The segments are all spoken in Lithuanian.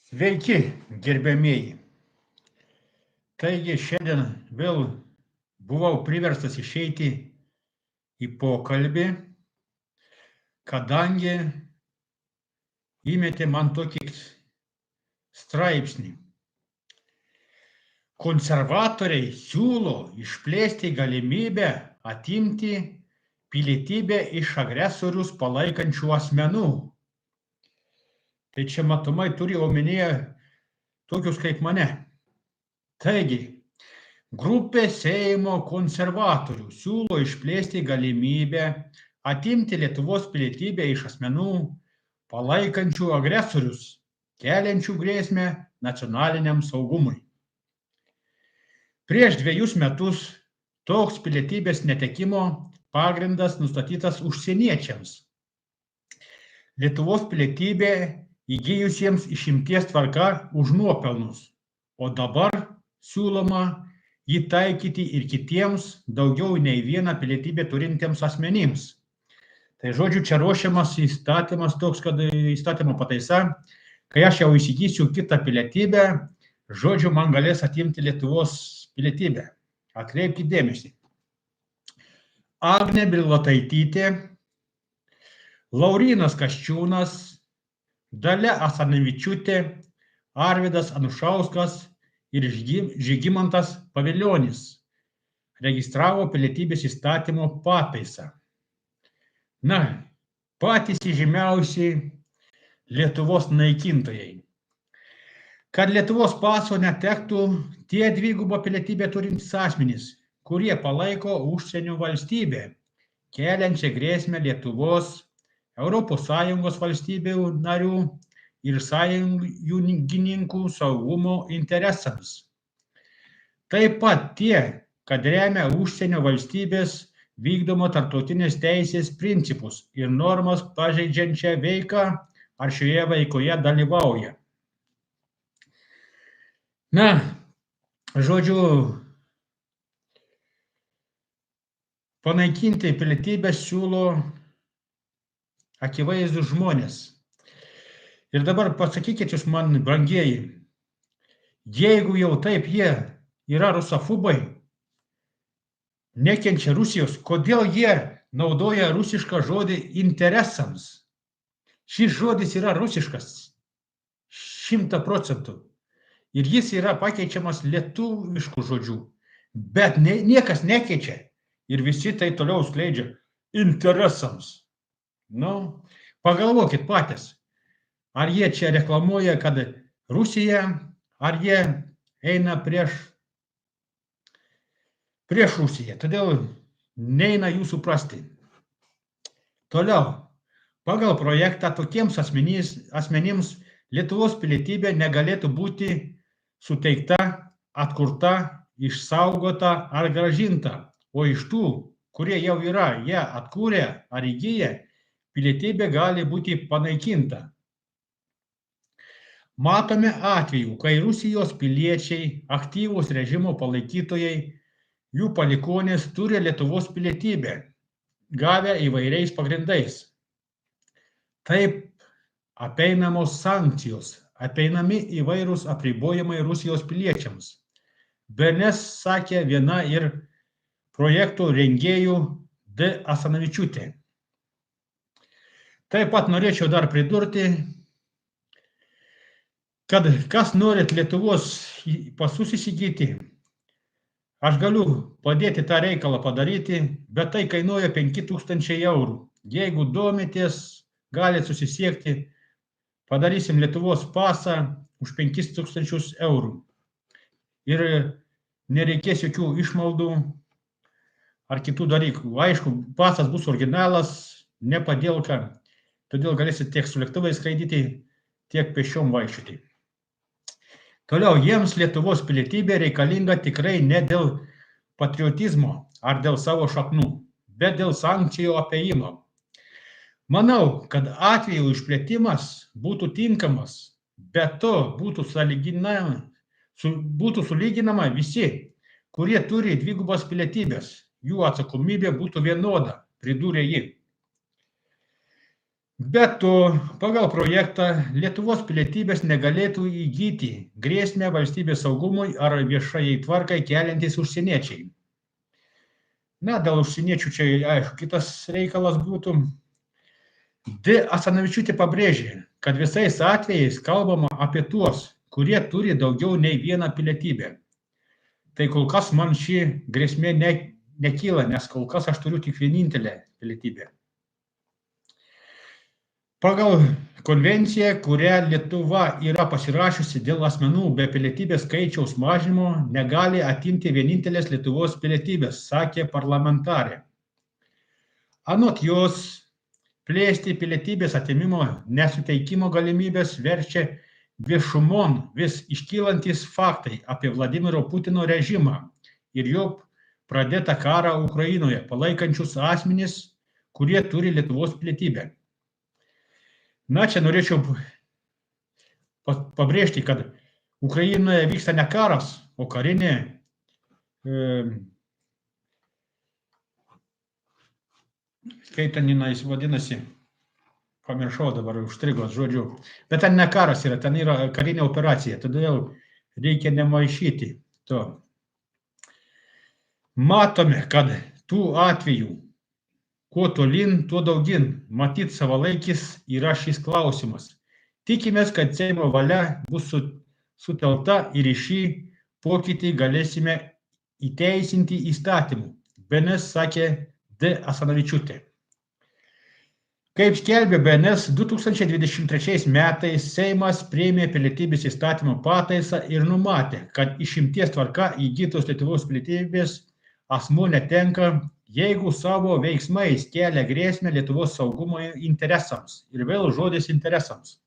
Sveiki, gerbiamieji. Taigi šiandien vėl buvau priverstas išeiti į pokalbį, kadangi įmetė man tokį straipsnį. Konservatoriai siūlo išplėsti galimybę atimti pilietybę iš agresorius palaikančių asmenų. Tai čia matomai turi omenyje tokius kaip mane. Taigi, grupė Seimo konservatorių siūlo išplėsti galimybę atimti Lietuvos pilietybę iš asmenų palaikančių agresorius, keliančių grėsmę nacionaliniam saugumui. Prieš 2 metus toks pilietybės netekimo pagrindas nustatytas užsieniečiams. Lietuvos pilietybė įgijusiems išimties tvarka už nuopelnus, o dabar siūloma jį taikyti ir kitiems daugiau nei vieną pilietybę turintiems asmenims. Tai žodžiu, čia ruošiamas įstatymas toks, kad įstatymo pataisa, kai aš jau įsigysiu kitą pilietybę, žodžiu, man galės atimti Lietuvos pilietybę. Atkreipkite dėmesį. Agnė Bilvataitytė, Laurynas Kasčiūnas, Dalia Asanavičiūtė, Arvydas Anušauskas ir Žygimantas Pavilionis registravo pilietybės įstatymo pataisą. Na, patys įžymiausi Lietuvos naikintojai. Kad Lietuvos paso netektų tie dvigubą pilietybę turintys asmenys, kurie palaiko užsienio valstybę, keliančią grėsmę Lietuvos, ES valstybių narių ir sąjungininkų saugumo interesams. Taip pat tie, kad remia užsienio valstybės vykdomo tarptautinės teisės principus ir normas pažeidžiančią veiką ar šioje veikoje dalyvauja. Na, žodžiu, panaikinti pilietybę siūlo akivaizdūs žmonės. Ir dabar pasakykit jūs man, brangieji, jeigu jau taip jie yra rusofobai, nekenčia Rusijos, kodėl jie naudoja rusišką žodį interesams? Šis žodis yra rusiškas 100%. Ir jis yra pakeičiamas lietuviškų žodžių. Bet niekas nekeičia. Ir visi tai toliau skleidžia interesams. Nu, pagalvokit patys. Ar jie čia reklamuoja, kad Rusija, ar jie eina prieš Rusiją. Todėl neina jų suprasti. Toliau, pagal projektą tokiems asmenims Lietuvos pilietybė negalėtų būti suteikta, atkurta, išsaugota ar grąžinta, o iš tų, kurie jau yra ją atkūrę ar įgiję, pilietybė gali būti panaikinta. Matome atvejų, kai Rusijos piliečiai, aktyvūs režimo palaikytojai, jų palikuonys turi Lietuvos pilietybę, gavę įvairiais pagrindais. Taip apeinamos sankcijos, apeinami įvairūs apribojimai Rusijos piliečiams. Bernės sakė viena ir projektų rengėjų D. Asanavičiūtė. Taip pat norėčiau dar pridurti, kad kas norit Lietuvos pasus įsigyti, aš galiu padėti tą reikalą padaryti, bet tai kainuoja 5000 eurų. Jeigu domitės, galite susisiekti, padarysim Lietuvos pasą už 5000 eurų. Ir nereikės jokių išmaldų ar kitų dalykų. Aišku, pasas bus originalas, ne padėlka, todėl galėsite tiek su lėktuvais skraidyti, tiek pešiom vaikščioti. Toliau, jiems Lietuvos pilietybė reikalinga tikrai ne dėl patriotizmo ar dėl savo šaknų, bet dėl sankcijų apėjimo. Manau, kad atvejų išplėtimas būtų tinkamas, bet to būtų sulyginama visi, kurie turi dvigubas pilietybės. Jų atsakomybė būtų vienoda, pridūrė ji. Be to, pagal projektą Lietuvos pilietybės negalėtų įgyti grėsmę valstybės saugumui ar viešai tvarkai keliantys užsieniečiai. Na, dėl užsieniečių čia, aišku, kitas reikalas būtų. D. Asanavičiūtė pabrėžė, kad visais atvejais kalbama apie tuos, kurie turi daugiau nei vieną pilietybę. Tai kol kas man ši grėsmė nekyla, nes kol kas aš turiu tik vienintelę pilietybę. Pagal konvenciją, kurią Lietuva yra pasirašiusi dėl asmenų be pilietybės skaičiaus mažinimo, negali atimti vienintelės Lietuvos pilietybės, sakė parlamentarė. Anot jos, plėsti pilietybės atimimo nesuteikimo galimybės verčia viešumon vis iškylantis faktai apie Vladimiro Putino režimą ir jo pradėtą karą Ukrainoje, palaikančius asmenys, kurie turi Lietuvos pilietybę. Na, čia norėčiau pabrėžti, kad Ukrainoje vyksta ne karas, o karinė kaip ten jis vadinasi, pamiršau dabar, užstrigo žodžiu, bet ten ne karas yra, ten yra karinė operacija, todėl reikia nemaišyti to. Matome, kad tų atvejų kuo tolyn, tuo daugin. Matyt, savalaikis yra šis klausimas. Tikimės, kad Seimo valia bus sutelta ir į šį pokytį galėsime įteisinti įstatymų. BNS sakė D. Asanavičiūtė. Kaip skelbė BNS, 2023 metais Seimas priėmė pilietybės įstatymo pataisą ir numatė, kad išimties tvarka įgytos Lietuvos pilietybės asmuo netenka, jeigu savo veiksmais kelia grėsmę Lietuvos saugumo interesams. Ir vėl žodis interesams.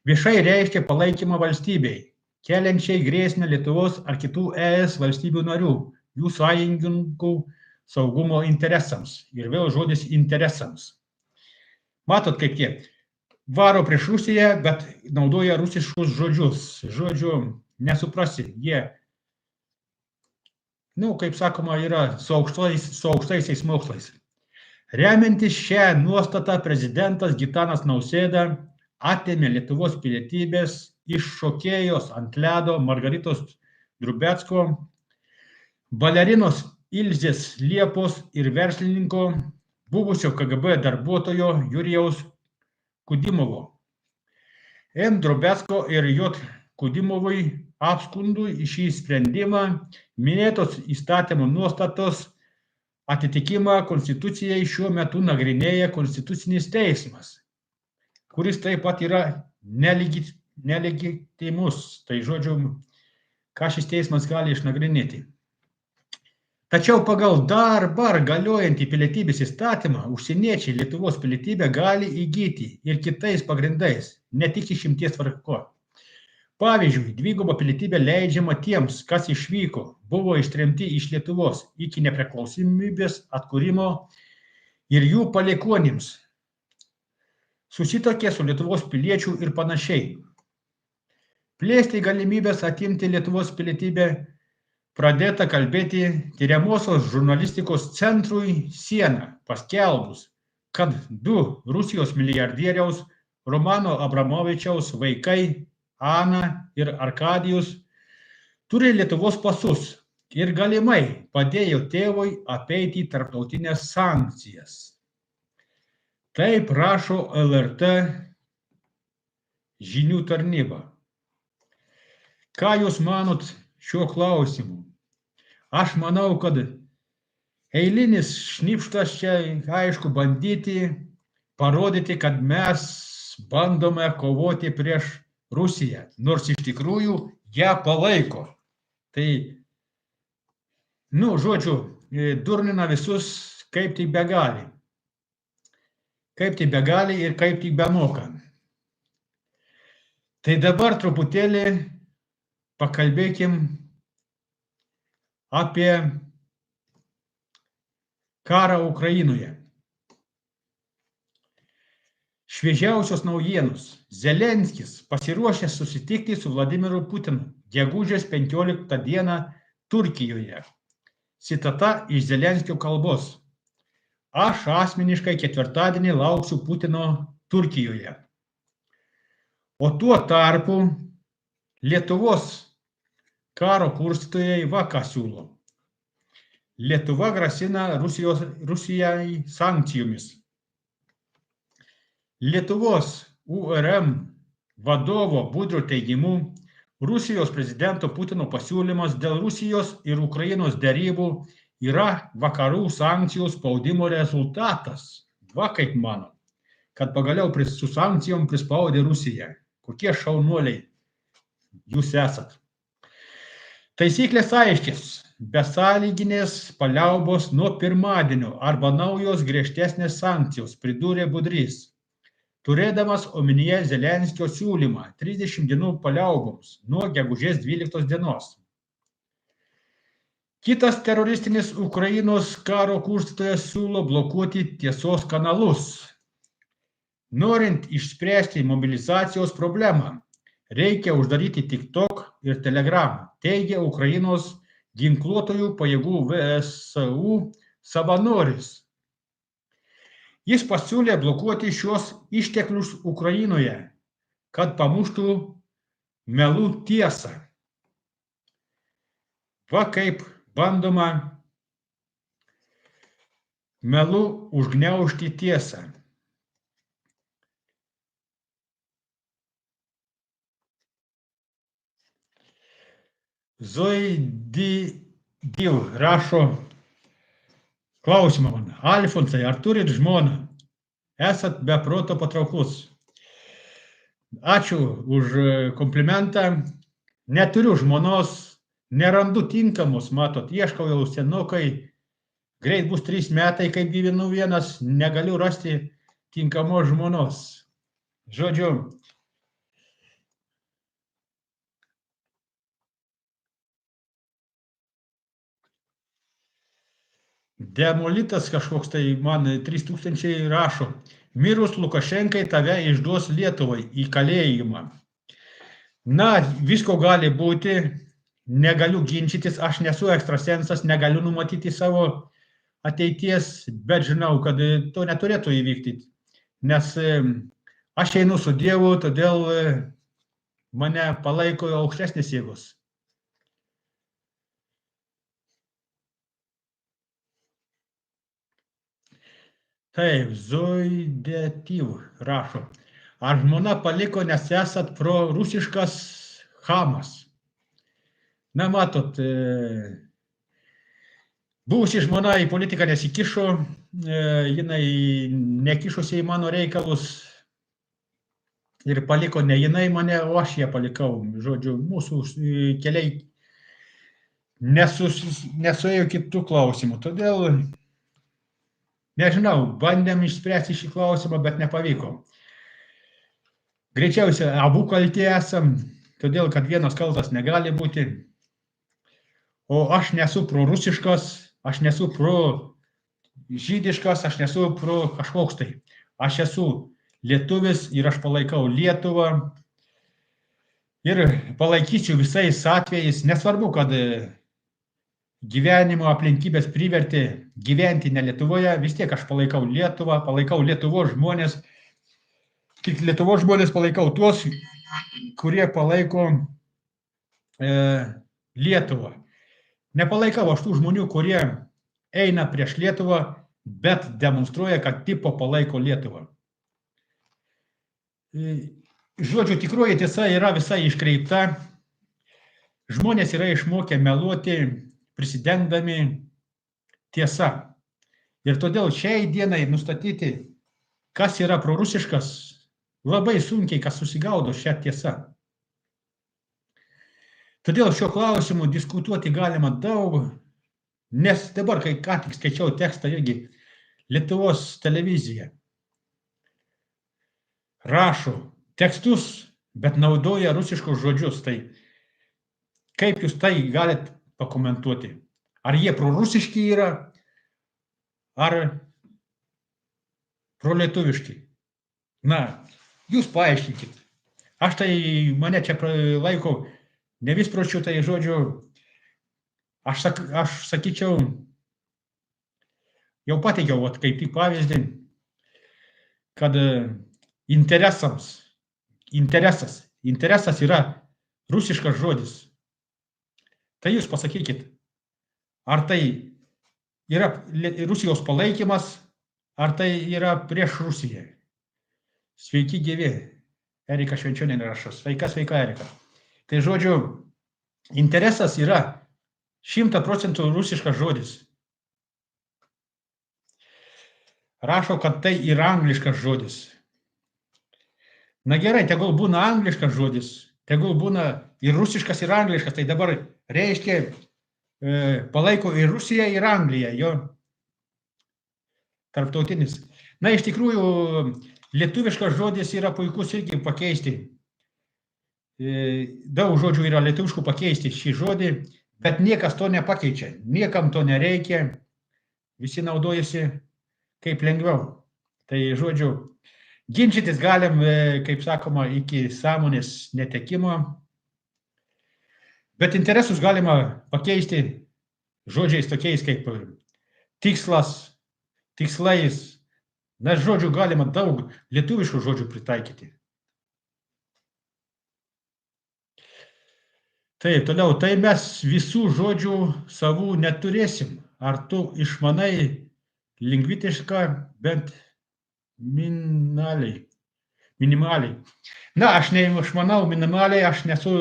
Viešai reiškia palaikymą valstybei, keliančiai grėsmę Lietuvos ar kitų ES valstybių narių, jų sąjungininkų saugumo interesams. Ir vėl žodis interesams. Matot, kaip jie varo prieš Rusiją, bet naudoja rusiškus žodžius. Žodžiu, nesuprasi, jie kaip sakoma, yra su aukštaisiais mokslais. Remiantis šią nuostatą, prezidentas Gitanas Nausėda atėmė Lietuvos pilietybės iš šokėjos ant ledo Margaritos Drubecko, balerinos Ilzės Liepos ir verslininko, buvusio KGB darbuotojo Jurijaus Kudimovo. M. Drubecko ir J. Kudimovui apskundų į šį sprendimą minėtos įstatymo nuostatos atitikimą Konstitucijai šiuo metu nagrinėja Konstitucinis teismas, kuris taip pat yra nelegitimus. Tai žodžiu, ką šis teismas gali išnagrinėti. Tačiau pagal dabar galiojantį pilietybės įstatymą užsieniečiai Lietuvos pilietybę gali įgyti ir kitais pagrindais, ne tik išimties tvarka. Pavyzdžiui, dvigubą pilietybę leidžiama tiems, kas išvyko, buvo ištremti iš Lietuvos iki nepriklausomybės atkūrimo ir jų palikuonims, susituokė su Lietuvos piliečių ir panašiai. Plėsti galimybės atimti Lietuvos pilietybę pradėta kalbėti Tiriamosios žurnalistikos centrui Siena, paskelbus, kad 2 Rusijos milijardieriaus Romano Abramovičiaus vaikai Ana ir Arkadijus turi Lietuvos pasus ir galimai padėjo tėvui apeiti tarptautinės sankcijas. Taip rašo LRT žinių tarnyba. Ką jūs manot šiuo klausimu? Aš manau, kad eilinis šnipštas čia, aišku, bandyti parodyti, kad mes bandome kovoti prieš Rusiją, nors iš tikrųjų ją palaiko. Tai, žodžiu, durnina visus kaip tik begali. Kaip tik begali ir kaip tik bemoka. Tai dabar truputėlį pakalbėkim apie karą Ukrainoje. Šviežiausios naujienos. Zelenskis pasiruošęs susitikti su Vladimiru Putinu gegužės 15 dieną Turkijoje. Citata iš Zelenskio kalbos. Aš asmeniškai ketvirtadienį lauksiu Putino Turkijoje. O tuo tarpu Lietuvos karo kurstytojai va ką siūlo. Lietuva grasina Rusijai sankcijomis. Lietuvos URM vadovo Budrio teigimu, Rusijos prezidento Putino pasiūlymas dėl Rusijos ir Ukrainos derybų yra vakarų sankcijų spaudimo rezultatas. Va kaip mano, kad pagaliau su sankcijom prispaudė Rusiją. Kokie šaunuoliai jūs esat. Taisyklės aiškės. Besąlyginės paliaubos nuo pirmadienio arba naujos griežtesnės sankcijos, pridūrė Budrys, turėdamas omenyje Zelenskio siūlymą 30 dienų paliauboms nuo gegužės 12 dienos. Kitas teroristinis Ukrainos karo kurstytojas siūlo blokuoti tiesos kanalus. Norint išspręsti mobilizacijos problemą, reikia uždaryti TikTok ir Telegram, teigia Ukrainos ginkluotojų pajėgų VSU savanoris. Jis pasiūlė blokuoti šios išteklius Ukrainoje, kad pamuštų melų tiesą. Va kaip bandoma melu užgniaužti tiesą. Zoidiv rašo klausimą man. Alfonsai, ar turit žmoną? Esat be proto patrauklus. Ačiū už komplimentą. Neturiu žmonos, nerandu tinkamos, matot, ieškau jau senokai. Greit bus 3 metai, kaip gyvenu vienas, negaliu rasti tinkamos žmonos. Žodžiu, Demolitas kažkoks tai man 3000 rašo. Mirus Lukašenkai tave išduos Lietuvai į kalėjimą. Na, visko gali būti, negaliu ginčytis, aš nesu ekstrasensas, negaliu numatyti savo ateities, bet žinau, kad to neturėtų įvykti. Nes aš einu su Dievu, todėl mane palaiko aukštesnės jėgos. Taip, Zoidetiv rašo. Ar žmona paliko, nes esat prorusiškas Hamas? Na, matot, buvusi žmona į politiką nesikišo, jinai nekišosi į mano reikalus ir paliko ne jinai mane, o aš ją palikau. Žodžiu, mūsų keliai nesuėjo kitų klausimų, todėl nežinau, bandėm išspręsti šį klausimą, bet nepavyko. Greičiausiai abu kalti esam, todėl kad vienas kaltas negali būti. O aš nesu prorusiškas, aš nesu prožydiškas, aš nesu pro kažkoks tai. Aš esu lietuvis ir aš palaikau Lietuvą. Ir palaikysiu visais atvejais, nesvarbu, kad gyvenimo aplinkybės privertė gyventi ne Lietuvoje, vis tiek aš palaikau Lietuvą, palaikau Lietuvos žmonės. Tik Lietuvos žmonės palaikau tuos, kurie palaiko Lietuvą. Nepalaikau aš tų žmonių, kurie eina prieš Lietuvą, bet demonstruoja, kad tipo palaiko Lietuvą. Žodžiu, tikroji tiesa yra visai iškreipta. Žmonės yra išmokę meluoti, prisidengdami tiesa. Ir todėl šiai dienai nustatyti, kas yra prorusiškas, labai sunkiai kas susigaudo šią tiesą. Todėl šio klausimu diskutuoti galima daug, nes dabar, kai ką tik skaičiau tekstą irgi, Lietuvos televizija rašo tekstus, bet naudoja rusiškus žodžius. Tai kaip jūs tai galit pakomentuoti? Ar jie prorusiški yra, ar prolietuviški? Na, jūs paaiškinkit. Aš tai mane čia laiko ne vispročiu, tai žodžiu, aš sakyčiau, Jau pateikiau, kaip tik pavyzdį, kad interesas yra rusiškas žodis. Tai jūs pasakykit, ar tai yra Rusijos palaikymas, ar tai yra prieš Rusiją. Sveiki gyvi, Erika Švenčionienė rašo. Sveika, Erika. Tai žodžiu, interesas yra 100% rusiškas žodis. Rašo, kad tai yra angliškas žodis. Na gerai, tegul būna angliškas žodis, tegul būna ir rusiškas, ir angliškas, tai dabar reiškia palaiko ir Rusiją, ir Angliją, jo tarptautinis. Na, iš tikrųjų, lietuviškas žodis yra puikus irgi pakeisti. Daug žodžių yra lietuviškų pakeisti šį žodį, bet niekas to nepakeičia, niekam to nereikia, visi naudojasi kaip lengviau. Tai žodžiu, ginčytis galim, kaip sakoma, iki sąmonės netekimo, bet interesus galima pakeisti žodžiais tokiais kaip tikslas, tikslais. Na, žodžių galima daug lietuviškų žodžių pritaikyti. Taip, toliau, tai mes visų žodžių savų neturėsim. Ar tu išmanai lingvistiką bent minimaliai? Na, aš neišmanau minimaliai, aš nesu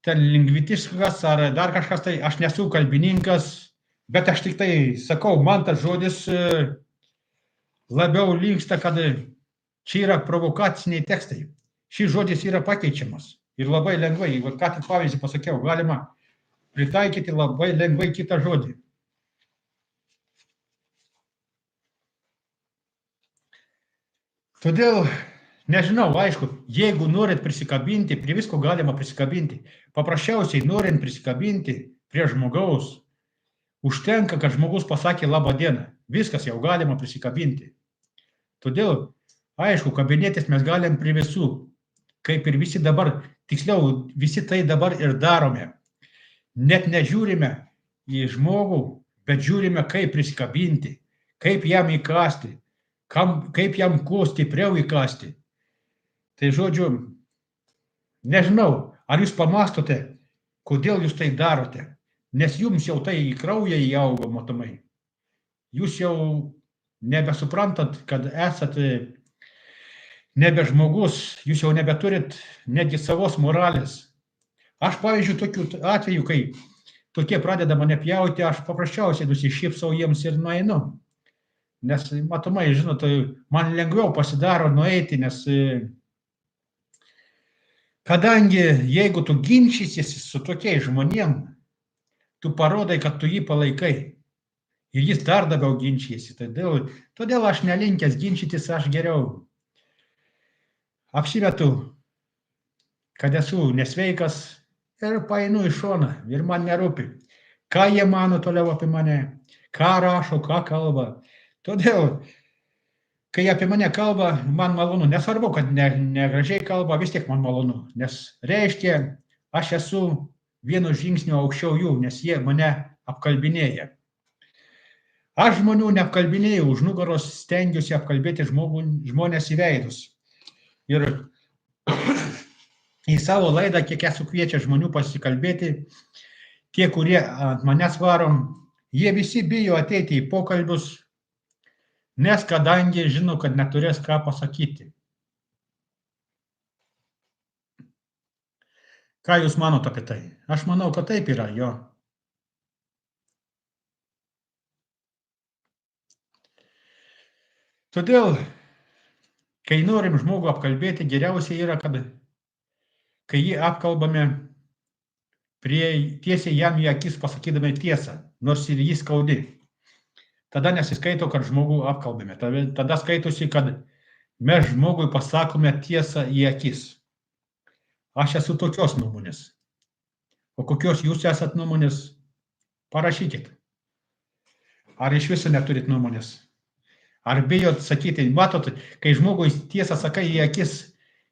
ten lingvistikas ar dar kažkas, tai aš nesu kalbininkas, bet aš tik tai sakau, man tas žodis labiau linksta, kad čia yra provokaciniai tekstai. Šis žodis yra pakeičiamas ir labai lengvai, ką tik pavyzdį pasakiau, galima pritaikyti labai lengvai kitą žodį. Todėl, nežinau, aišku, jeigu norit prisikabinti, prie visko galima prisikabinti. Paprasčiausiai, norint prisikabinti prie žmogaus, užtenka, kad žmogus pasakė labą dieną. Viskas jau galima prisikabinti. Todėl, aišku, kabinėtis mes galim prie visų, kaip ir visi dabar, tiksliau, visi tai dabar ir darome. Net nežiūrime į žmogų, bet žiūrime, kaip prisikabinti, kaip jam įkasti, kaip jam kuo stipriau įkasti. Tai žodžiu, nežinau, ar jūs pamastote, kodėl jūs tai darote, nes jums jau tai į kraują įaugo matomai. Jūs jau nebesuprantat, kad esate nebe žmogus, jūs jau nebeturit netgi savos moralės. Aš, pavyzdžiui, tokių atvejų, kai tokie pradeda mane pjauti, aš paprasčiausiai nusišypsau jiems ir nueinu. Nes, matomai, žinot, man lengviau pasidaro nueiti, nes kadangi jeigu tu ginčysiesi su tokiais žmonėm, tu parodai, kad tu jį palaikai. Ir jis dar labiau ginčysi. Todėl aš nelinkęs ginčytis, aš geriau apsimetu, kad esu nesveikas ir paeinu į šoną ir man nerūpi, ką jie mano toliau apie mane, ką rašo, ką kalba. Todėl, kai apie mane kalba, man malonu. Nesvarbu, kad negražiai kalba, vis tiek man malonu. Nes reiškia, aš esu vienu žingsniu aukščiau jų, nes jie mane apkalbinėja. Aš žmonių neapkalbinėjau, už nugaros stengiuosi apkalbėti žmonės į veidus. Ir į savo laidą, kiek esu kviečia žmonių pasikalbėti, tie, kurie ant manęs varom, jie visi bijo ateiti į pokalbius, nes kadangi žino, kad neturės ką pasakyti. Ką jūs manot apie tai? Aš manau, kad taip yra, jo. Todėl, kai norim žmogų apkalbėti, geriausia yra, kad kai jį apkalbame, tiesiai jam į akis pasakydami tiesą, nors ir jį skaudi. Tada nesiskaito, kad žmogų apkalbame. Tada skaitosi, kad mes žmogui pasakome tiesą į akis. Aš esu tokios nuomonės. O kokios jūs esat nuomonės? Parašykit. Ar iš viso neturit nuomonės? Ar bijot sakyti, matot, kai žmogui tiesą sakai į akis,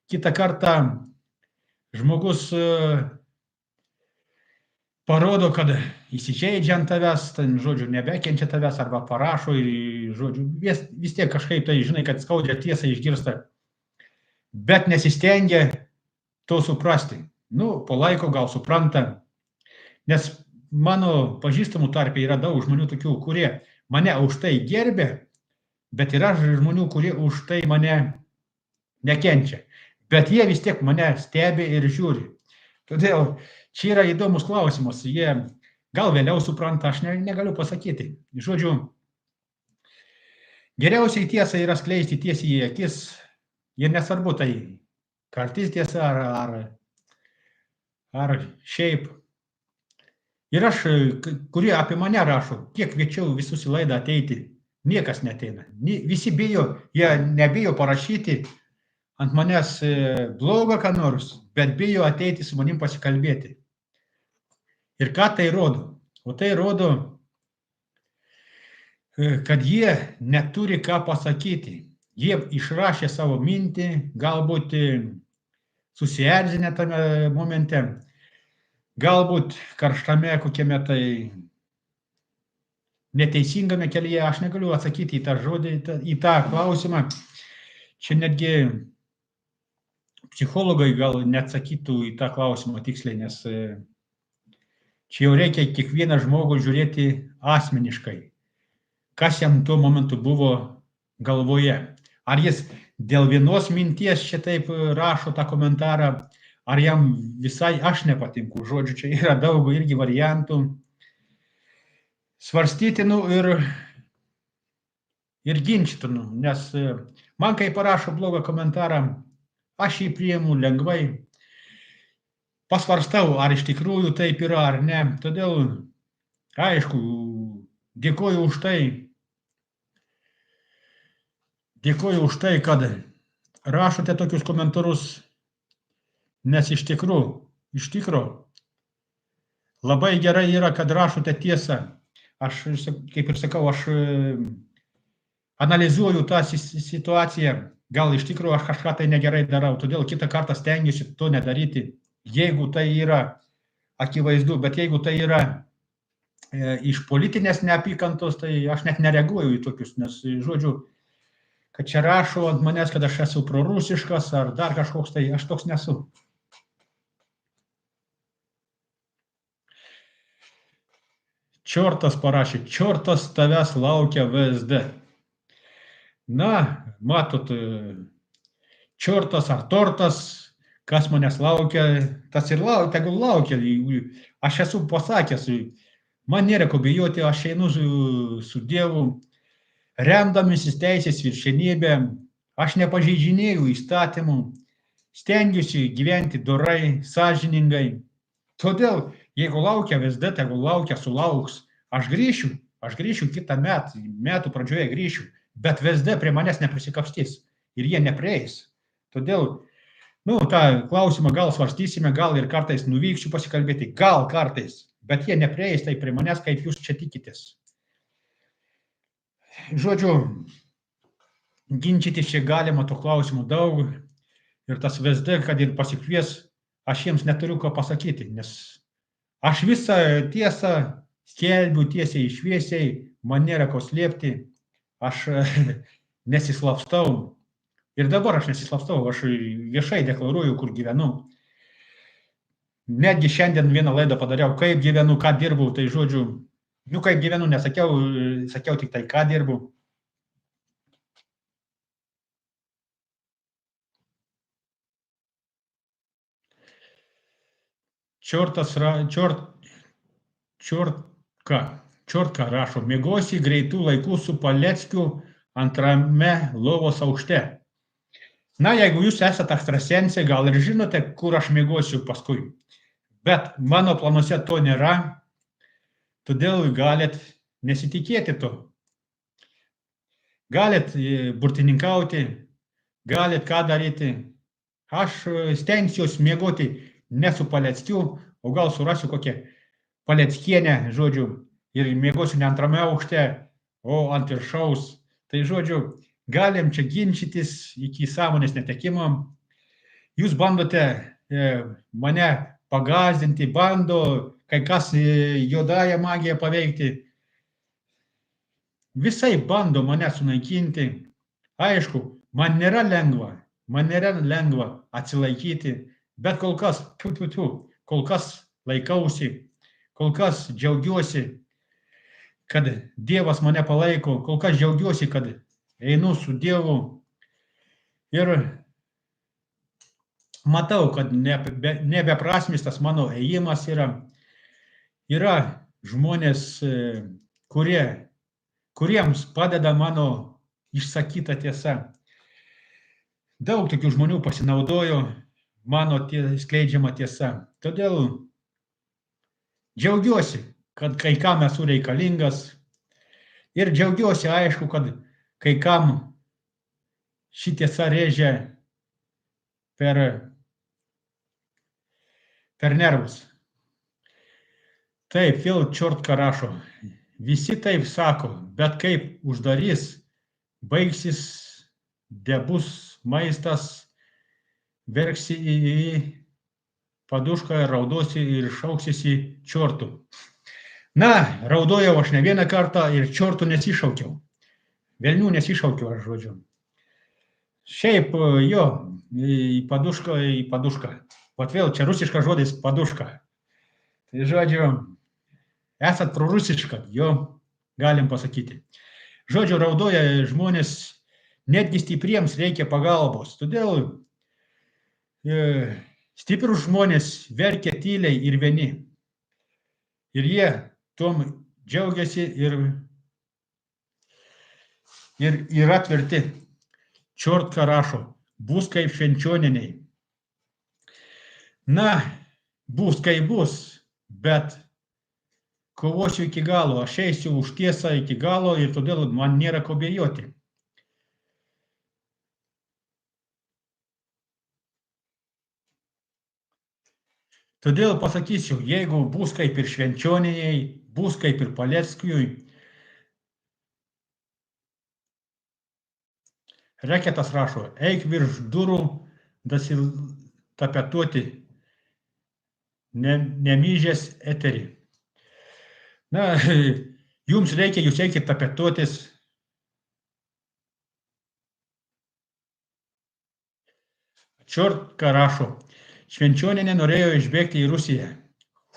kitą kartą žmogus parodo, kad įsižeidžia ant tavęs, ten, žodžiu, nebekenčia tavęs arba parašo ir, žodžiu, vis tiek kažkaip tai, žinai, kad skaudžia tiesą išgirsta, bet nesistengia to suprasti. Nu, po laiko gal supranta, nes mano pažįstamų tarpe yra daug žmonių tokių, kurie mane už tai gerbė, bet yra žmonių, kurie už tai mane nekenčia. Bet jie vis tiek mane stebi ir žiūri. Todėl čia yra įdomus klausimas. Jie gal vėliau supranta, aš negaliu pasakyti. Žodžiu, geriausiai tiesą yra skleisti tiesiai į akis. Ir nesvarbu tai kartais tiesa ar šiaip. Ir aš, kurie apie mane rašo, kiek kviečiau visus į laidą ateiti, niekas neteina. Visi bijo, jie nebijo parašyti ant manęs blogo ką nors, bet bijo ateiti su manim pasikalbėti. Ir ką tai rodo? O tai rodo, kad jie neturi ką pasakyti. Jie išrašė savo mintį, galbūt susierzinę tame momente, galbūt karštame kokiame tai neteisingame kelyje. Aš negaliu atsakyti į tą žodį, į tą klausimą. Čia netgi psichologai gal neatsakytų į tą klausimą tiksliai, nes čia jau reikia kiekvieną žmogų žiūrėti asmeniškai, kas jam tuo momentu buvo galvoje. Ar jis dėl vienos minties šitaip rašo tą komentarą, ar jam visai aš nepatinku. Žodžiu, čia yra daug irgi variantų. Svarstytinų ir ginčytinų, nes man, kai parašo blogą komentarą, aš jį priimu lengvai, pasvarstau, ar iš tikrųjų taip yra ar ne. Todėl, aišku, dėkoju už tai, kad rašote tokius komentarus, nes iš tikrųjų, labai gerai yra, kad rašote tiesą. Aš, kaip ir sakau, aš analizuoju tą situaciją, gal iš tikrųjų aš kažką tai negerai darau, todėl kitą kartą stengiuosi to nedaryti, jeigu tai yra akivaizdu, bet jeigu tai yra iš politinės neapykantos, tai aš net nereaguoju į tokius, nes, žodžiu, kad čia rašo ant manęs, kad aš esu prorusiškas ar dar kažkoks, tai aš toks nesu. Čiortas parašė, čiortas tavęs laukia VSD. Na, matot, čiortas ar tortas, kas manęs laukia, tas ir laukia, tegul laukia. Aš esu pasakęs, man nėra ko bijoti, aš einu su Dievu, remdamasis teisės viršenybę, aš nepažeidžinėju įstatymų, stengiuosi gyventi dorai, sąžiningai. Todėl, jeigu laukia VSD, tegul laukia, sulauks. Aš grįšiu kitą metų pradžioje grįšiu, bet VSD prie manęs neprisikapstys ir jie neprieis. Todėl, tą klausimą gal svarstysime, gal ir kartais nuvyksiu pasikalbėti, gal kartais, bet jie neprieis tai prie manęs, kaip jūs čia tikitės. Žodžiu, ginčytis čia galima, to klausimų daug ir tas VSD, kad ir pasikvies, aš jiems neturiu ką pasakyti, nes aš visą tiesą skelbiu tiesiai šviesiai, man nėra ko slėpti, aš nesislapstau ir dabar aš nesislapstau, aš viešai deklaruoju, kur gyvenu. Netgi šiandien vieną laidą padariau, kaip gyvenu, ką dirbu, tai žodžiu, kaip gyvenu, sakiau tik tai, ką dirbu. Čiortka rašo, miegosi greitų laikų su Paleckiu antrame lovos aukšte. Na, jeigu jūs esate ekstrasensė, gal ir žinote, kur aš miegosiu paskui. Bet mano planuose to nėra, todėl galit nesitikėti to. Galit burtininkauti, galit ką daryti. Aš stengsiuosi miegoti ne su Paleckiu, o gal surasiu kokią Paleckienę, žodžiu, ir miegosiu ne antrame aukšte, o ant viršaus. Tai, žodžiu, galim čia ginčytis iki sąmonės netekimo. Jūs bandote mane pagąsdinti, bando kai kas juodąją magiją paveikti. Visai bando mane sunaikinti. Aišku, man nėra lengva atsilaikyti, bet kol kas, kol kas laikausi, kol kas džiaugiuosi, kad Dievas mane palaiko, kol kas džiaugiuosi, kad einu su Dievu ir matau, kad nebeprasmis tas mano ėjimas yra. Yra žmonės, kuriems padeda mano išsakyta tiesa. Daug tokių žmonių pasinaudojo mano skleidžiama tiesa. Todėl džiaugiuosi, kad kai kam esu reikalingas ir džiaugiuosi, aišku, kad kai kam ši tiesa rėžia per nervus. Taip, vėl Čiortka rašo. Visi taip sako, bet kaip uždarys, baigsis, debus maistas, verksi į padušką, raudosi ir šauksisi čiortų. Na, raudojau aš ne vieną kartą ir čiortų nesišaukiau. Velnių nesišaukiau aš, žodžiu. Šiaip jo, į padušką. Vat vėl čia rusiškas žodis paduška. Tai žodžiu, esat prorusiška, jo, galim pasakyti. Žodžiu, raudoja žmonės, netgi stipriems reikia pagalbos. Todėl stiprus žmonės verkia tyliai ir vieni. Ir jie tom džiaugiasi ir yra tvirti. Čiortka rašo, bus kaip švenčioniniai. Na, bus kaip bus, bet kovosiu iki galo, aš eisiu už tiesą iki galo ir todėl man nėra ko bijoti. Todėl pasakysiu, jeigu bus kaip ir švenčioniniai, bus kaip ir Paleckijui, Reketas rašo, eik virš durų, tapetuoti, nemyžės eterį. Na, jums reikia, jūs eikit tapetuotis. Čiortka rašo, švenčioninė norėjo išbėgti į Rusiją.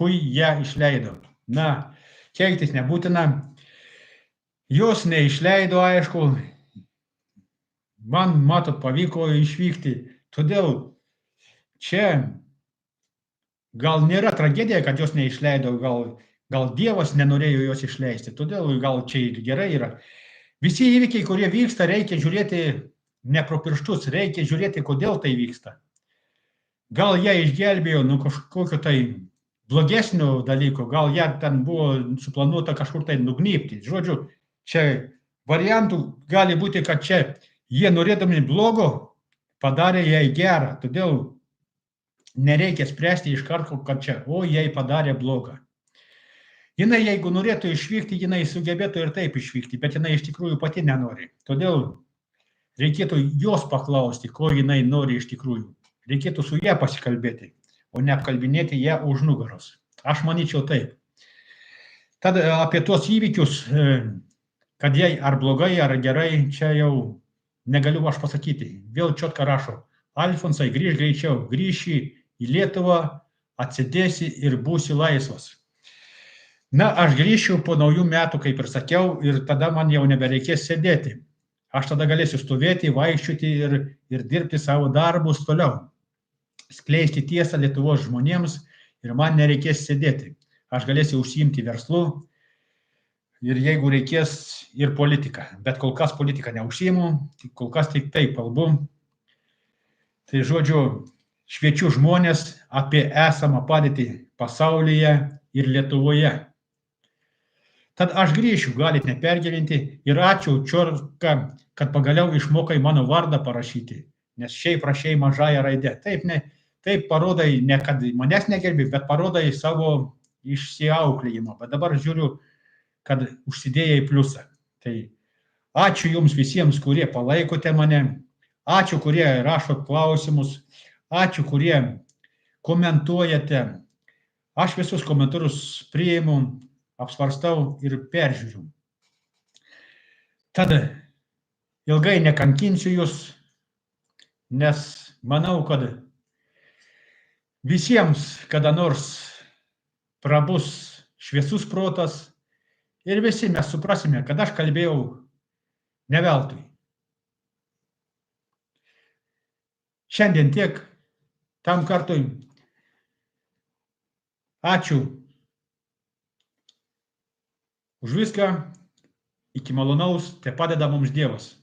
Hui ją išleido. Na, keiktis nebūtina. Jos neišleido, aišku. Man, matot, pavyko išvykti. Todėl čia gal nėra tragedija, kad jos neišleido, gal Dievas nenorėjo jos išleisti. Todėl gal čia ir gerai yra. Visi įvykiai, kurie vyksta, reikia žiūrėti ne pro pirštus, reikia žiūrėti, kodėl tai vyksta. Gal ją išgelbėjo nuo kažkokio tai blogesnio dalyko, gal ją ten buvo suplanuota kažkur tai nugnypti. Žodžiu, čia variantų gali būti, kad čia jie norėdami blogo padarė jai gerą. Todėl nereikia spręsti iš karto, kad čia, jai padarė blogą. Jinai, jeigu norėtų išvykti, jinai sugebėtų ir taip išvykti, bet jinai iš tikrųjų pati nenori. Todėl reikėtų jos paklausti, ko jinai nori iš tikrųjų. Reikėtų su ją pasikalbėti, o ne apkalbinėti ją už nugaros. Aš manyčiau taip. Tad apie tuos įvykius, kad jai ar blogai, ar gerai, čia jau negaliu aš pasakyti. Vėl Čiortka rašo, Alfonsai, grįžk greičiau, grįši į Lietuvą, atsidėsi ir būsi laisvas. Na, aš grįšiu po naujų metų, kaip ir sakiau, ir tada man jau nebereikės sėdėti. Aš tada galėsiu stovėti, vaikščioti ir dirbti savo darbus toliau. Skleisti tiesą Lietuvos žmonėms ir man nereikės sėdėti. Aš galėsiu užsiimti verslu ir jeigu reikės ir politiką. Bet kol kas politiką neužsiimu, kol kas tik taip kalbu. Tai žodžiu, šviečiu žmonės apie esamą padėtį pasaulyje ir Lietuvoje. Tad aš grįšiu, galite nepergyventi ir ačiū Čiortka, kad pagaliau išmokai mano vardą parašyti, nes šiaip rašei mažąją raidę. Taip parodai, ne kad manęs negerbi, bet parodai savo išsiauklėjimą. Bet dabar žiūriu, kad užsidėjai pliusą. Tai ačiū jums visiems, kurie palaikote mane, ačiū, kurie rašot klausimus, ačiū, kurie komentuojate, Aš visus komentarus priimu, apsvarstau ir peržiūriu. Tad ilgai nekankinsiu jūs, nes manau, kad visiems kada nors prabus šviesus protas ir visi mes suprasime, kad aš kalbėjau ne veltui. Šiandien tiek, tam kartui. Ačiū už viską, iki malonaus, te padeda mums Dievas.